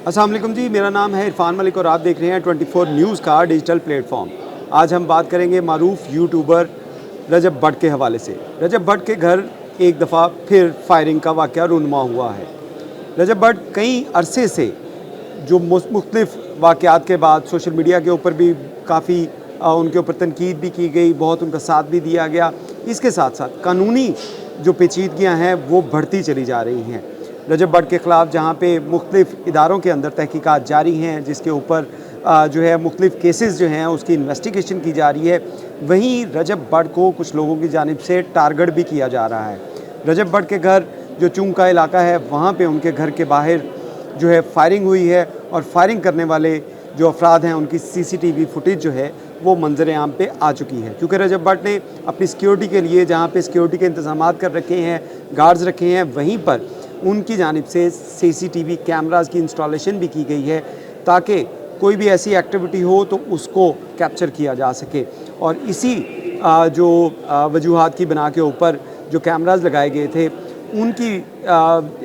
अस्सलाम वालेकुम जी, मेरा नाम है इरफान मलिक और आप देख रहे हैं 24 न्यूज़ का डिजिटल प्लेटफॉर्म। आज हम बात करेंगे मारूफ यूट्यूबर रजब भट्ट के हवाले से। रजब भट्ट के घर एक दफ़ा फिर फायरिंग का वाक़या रूनुमा हुआ है। रजब भट्ट कई अरसे से जो मुख्तलिफ़ वाक़यात के बाद सोशल मीडिया के ऊपर भी काफ़ी उनके ऊपर तनकीद भी की गई, बहुत उनका साथ भी दिया गया। इसके साथ साथ कानूनी जो पेचीदगियाँ हैं वो बढ़ती चली जा रही हैं। रजब भट्ट के ख़िलाफ़ जहाँ पे मुख्तलिफ़ इदारों के अंदर तहकीकात जारी हैं, जिसके ऊपर जो है मुख्तलिफ़ केसेस जो हैं उसकी इन्वेस्टिगेशन की जा रही है, वहीं रजब भट्ट को कुछ लोगों की जानिब से टारगेट भी किया जा रहा है। रजब भट्ट के घर जो चूंग का इलाका है, वहाँ पे उनके घर के बाहर जो है फायरिंग हुई है और फायरिंग करने वाले जो अफराद हैं उनकी सीसीटीवी फुटेज जो है वो मंजर आम पे आ चुकी है। क्योंकि रजब भट्ट ने अपनी सिक्योरिटी के लिए जहाँ पे सिक्योरिटी के इंतजामात कर रखे हैं, गार्ड्स रखे हैं, वहीं पर उनकी जानिब से सीसीटीवी कैमरास की इंस्टॉलेशन भी की गई है ताकि कोई भी ऐसी एक्टिविटी हो तो उसको कैप्चर किया जा सके। और इसी जो वजूहात की बना के ऊपर जो कैमरास लगाए गए थे उनकी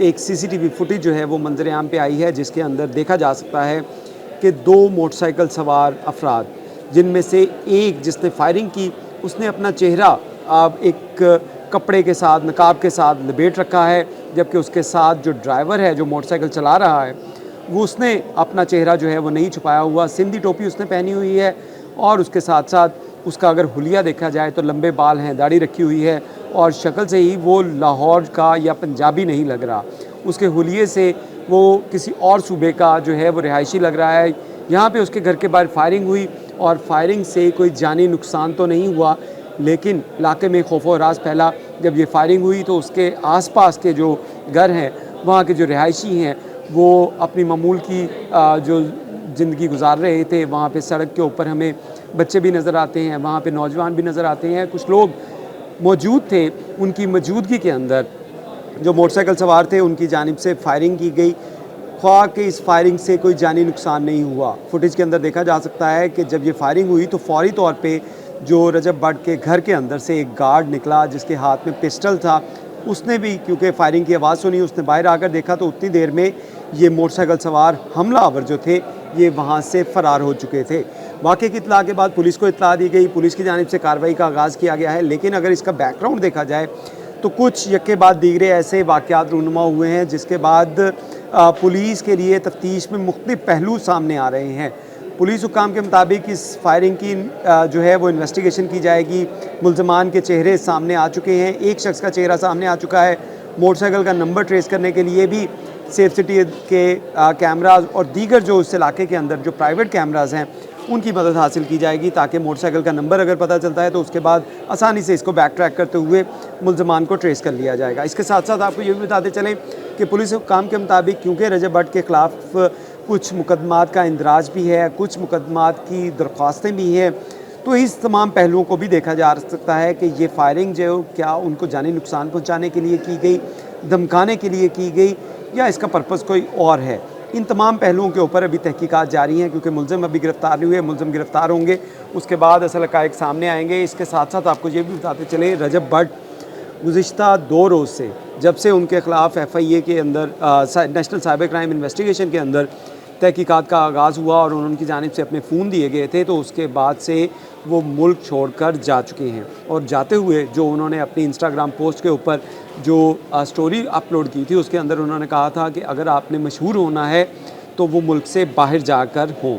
एक सीसीटीवी फुटेज जो है वो मंजर आम पे आई है, जिसके अंदर देखा जा सकता है कि दो मोटरसाइकिल सवार अफराद, जिनमें से एक जिसने फायरिंग की उसने अपना चेहरा एक कपड़े के साथ, नकाब के साथ लपेट रखा है, जबकि उसके साथ जो ड्राइवर है जो मोटरसाइकिल चला रहा है वो उसने अपना चेहरा जो है वो नहीं छुपाया हुआ, सिंधी टोपी उसने पहनी हुई है और उसके साथ साथ उसका अगर हुलिया देखा जाए तो लंबे बाल हैं, दाढ़ी रखी हुई है और शक्ल से ही वो लाहौर का या पंजाबी नहीं लग रहा। उसके हुलिये से वो किसी और सूबे का जो है वो रिहायशी लग रहा है। यहाँ पे उसके घर के बाहर फायरिंग हुई और फायरिंग से कोई जानी नुकसान तो नहीं हुआ, लेकिन इलाके में खौफ और राज फैला। जब ये फायरिंग हुई तो उसके आसपास के जो घर हैं, वहाँ के जो रिहायशी हैं, वो अपनी मामूल की जो ज़िंदगी गुजार रहे थे। वहाँ पे सड़क के ऊपर हमें बच्चे भी नज़र आते हैं, वहाँ पे नौजवान भी नज़र आते हैं, कुछ लोग मौजूद थे। उनकी मौजूदगी के अंदर जो मोटरसाइकिल सवार थे उनकी जानिब से फायरिंग की गई। ख्वाह कि इस फायरिंग से कोई जानी नुकसान नहीं हुआ। फुटेज के अंदर देखा जा सकता है कि जब ये फायरिंग हुई तो फौरी तौर पे जो रजब भट्ट के घर के अंदर से एक गार्ड निकला जिसके हाथ में पिस्टल था। उसने भी क्योंकि फायरिंग की आवाज़ सुनी, उसने बाहर आकर देखा तो उतनी देर में ये मोटरसाइकिल सवार हमलावर जो थे ये वहाँ से फ़रार हो चुके थे। वाक़े की इत्तला के बाद पुलिस को इत्तला दी गई, पुलिस की जानिब से कार्रवाई का आगाज़ किया गया है। लेकिन अगर इसका बैकग्राउंड देखा जाए तो कुछ यक्के बाद दीगरे ऐसे वाक़यात रूनुमा हुए हैं जिसके बाद पुलिस के लिए तफ्तीश में मुख्तलिफ पहलू सामने आ रहे हैं। पुलिस हुक्काम के मुताबिक इस फायरिंग की जो है वो इन्वेस्टिगेशन की जाएगी। मुल्ज़मान के चेहरे सामने आ चुके हैं, एक शख्स का चेहरा सामने आ चुका है। मोटरसाइकिल का नंबर ट्रेस करने के लिए भी सेफ सिटी के कैमराज और दीगर जो उस इलाके के अंदर जो प्राइवेट कैमराज हैं उनकी मदद हासिल की जाएगी, ताकि मोटरसाइकिल का नंबर अगर पता चलता है तो उसके बाद आसानी से इसको बैक ट्रैक करते हुए मुल्ज़मान को ट्रेस कर लिया जाएगा। इसके साथ साथ आपको ये भी बताते चलें कि पुलिस हुक्काम के मुताबिक क्योंकि रजब भट्ट के ख़िलाफ़ कुछ मुकदमात का इंदराज भी है, कुछ मुकदमात की दरख्वास्तें भी हैं, तो इस तमाम पहलुओं को भी देखा जा सकता है कि ये फायरिंग जो क्या उनको जानी नुकसान पहुँचाने के लिए की गई, धमकाने के लिए की गई, या इसका पर्पज़ कोई और है। इन तमाम पहलुओं के ऊपर अभी तहकीकात जारी हैं, क्योंकि मुल्ज़िम अभी गिरफ़्तार नहीं हुए। मुल्ज़िम गिरफ़्तार होंगे उसके बाद असल हक़ाइक़ सामने आएंगे। इसके साथ साथ आपको ये भी बताते चले, रजब भट्ट गुज़िश्ता 2 रोज़ से जब से उनके ख़िलाफ़ FIA के अंदर नेशनल साइबर क्राइम इन्वेस्टिगेशन के अंदर तहकीकात का आगाज़ हुआ और उनकी जानिब से अपने फ़ोन दिए गए थे, तो उसके बाद से वो मुल्क छोड़कर जा चुके हैं। और जाते हुए जो उन्होंने अपनी इंस्टाग्राम पोस्ट के ऊपर जो स्टोरी अपलोड की थी उसके अंदर उन्होंने कहा था कि अगर आपने मशहूर होना है तो वो मुल्क से बाहर जाकर हो।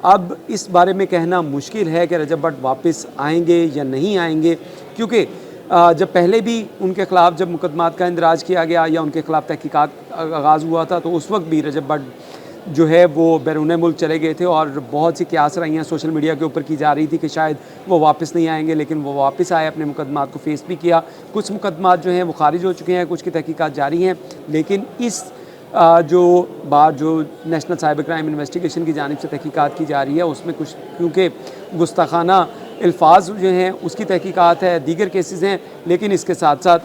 अब इस बारे में कहना मुश्किल है कि रजब भट्ट वापस आएंगे या नहीं आएंगे, क्योंकि जब पहले भी उनके ख़िलाफ़ जब मुकदमात का इंदराज किया गया या उनके ख़िलाफ़ तहकीकात आगाज़ हुआ था तो उस वक्त भी रजब भट्ट जो है वो बैरून मुल्क चले गए थे और बहुत सी क़यास रही हैं सोशल मीडिया के ऊपर की जा रही थी कि शायद वो वापस नहीं आएंगे, लेकिन वो वापस आए, अपने मुकदमात को फेस भी किया। कुछ मुकदमात जो हैं वो खारिज हो चुके हैं, कुछ की तहकीकात जारी हैं, लेकिन इस जो बात जो नेशनल साइबर क्राइम इन्वेस्टिगेशन की जानिब से तहकीकात की जा रही है उसमें कुछ क्योंकि गुस्ताखाना अल्फाज जो हैं उसकी तहकीकात है, दीगर केसेस हैं, लेकिन इसके साथ साथ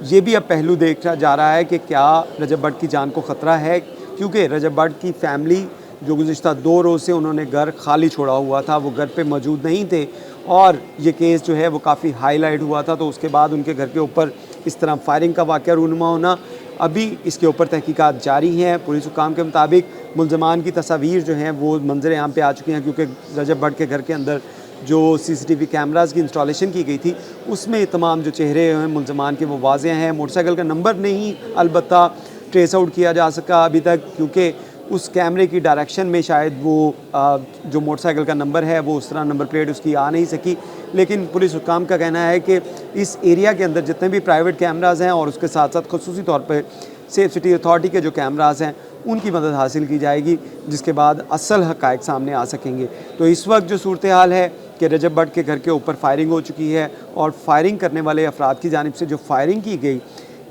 ये भी अब पहलू देखा जा रहा है कि क्या रजब भट्ट की जान को ख़तरा है, क्योंकि रजब भट्ट की फ़ैमिली जो गुज़िश्ता 2 रोज़ से उन्होंने घर खाली छोड़ा हुआ था, वो घर पे मौजूद नहीं थे और ये केस जो है वो काफ़ी हाईलाइट हुआ था। तो उसके बाद उनके घर के ऊपर इस तरह फायरिंग का वाक़या रूनुमा होना अभी इसके ऊपर तहकीकात जारी हैं। पुलिस हुकाम के मुताबिक मुल्ज़मान की तस्वीर जो हैं वो मंजर आम पे आ चुकी हैं, क्योंकि रजब भट्ट के घर के अंदर जो CCTV कैमराज़ की इंस्टॉलेशन की गई थी उसमें तमाम जो चेहरे हैं मुल्ज़मान के वो वाज़ेह हैं। मोटरसाइकिल का नंबर नहीं अलबत्ता ट्रेस आउट किया जा सका अभी तक, क्योंकि उस कैमरे की डायरेक्शन में शायद वो जो मोटरसाइकिल का नंबर है वो उस तरह नंबर प्लेट उसकी आ नहीं सकी। लेकिन पुलिस हुकाम का कहना है कि इस एरिया के अंदर जितने भी प्राइवेट कैमराज़ हैं और उसके साथ साथ खुसूसी तौर पर सेफ सिटी अथॉरिटी के जो कैमराज़ हैं उनकी मदद हासिल की जाएगी, जिसके बाद असल हक़ाइक़ सामने आ सकेंगे। तो इस वक्त जो सूरत हाल है कि रजब भट्ट के घर के ऊपर फायरिंग हो चुकी है और फायरिंग करने वाले अफराद की जानिब से जो फायरिंग की गई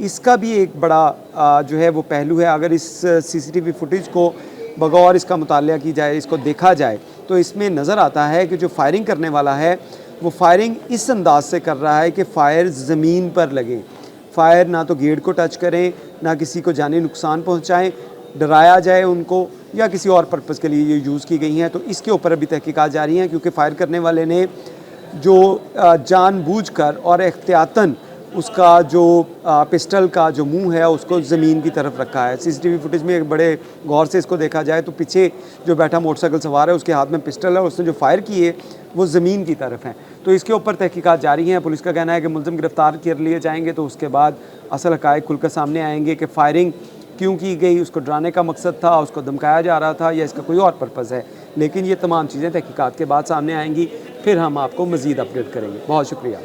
इसका भी एक बड़ा जो है वो पहलू है। अगर इस CCTV फुटेज को बगौर इसका मुतालिया की जाए, इसको देखा जाए, तो इसमें नज़र आता है कि जो फायरिंग करने वाला है वो फायरिंग इस अंदाज से कर रहा है कि फ़ायर ज़मीन पर लगे। फ़ायर ना तो गेट को टच करें, ना किसी को जानी नुकसान पहुँचाएँ, डराया जाए उनको, या किसी और पर्पज़ के लिए ये यूज़ की गई हैं। तो इसके ऊपर अभी तहकीकात जारी हैं, क्योंकि फ़ायर करने वाले ने जो जानबूझकर और एहतियातन उसका जो पिस्टल का जो मुंह है उसको ज़मीन की तरफ रखा है। CCTV फुटेज में एक बड़े गौर से इसको देखा जाए तो पीछे जो बैठा मोटरसाइकिल सवार है उसके हाथ में पिस्टल है, उसने जो फायर किए वो ज़मीन की तरफ हैं। तो इसके ऊपर तहकीकात जारी हैं। पुलिस का कहना है कि मुलज़िम गिरफ़्तार कर लिए जाएंगे तो उसके बाद असल हक़ाइक़ खुलकर सामने आएंगे कि फ़ायरिंग क्यों की गई, उसको डराने का मकसद था, उसको धमकाया जा रहा था, या इसका कोई और पर्पज़ है। लेकिन ये तमाम चीज़ें तहकीकात के बाद सामने आएंगी, फिर हम आपको मज़ीद अपडेट करेंगे। बहुत शुक्रिया।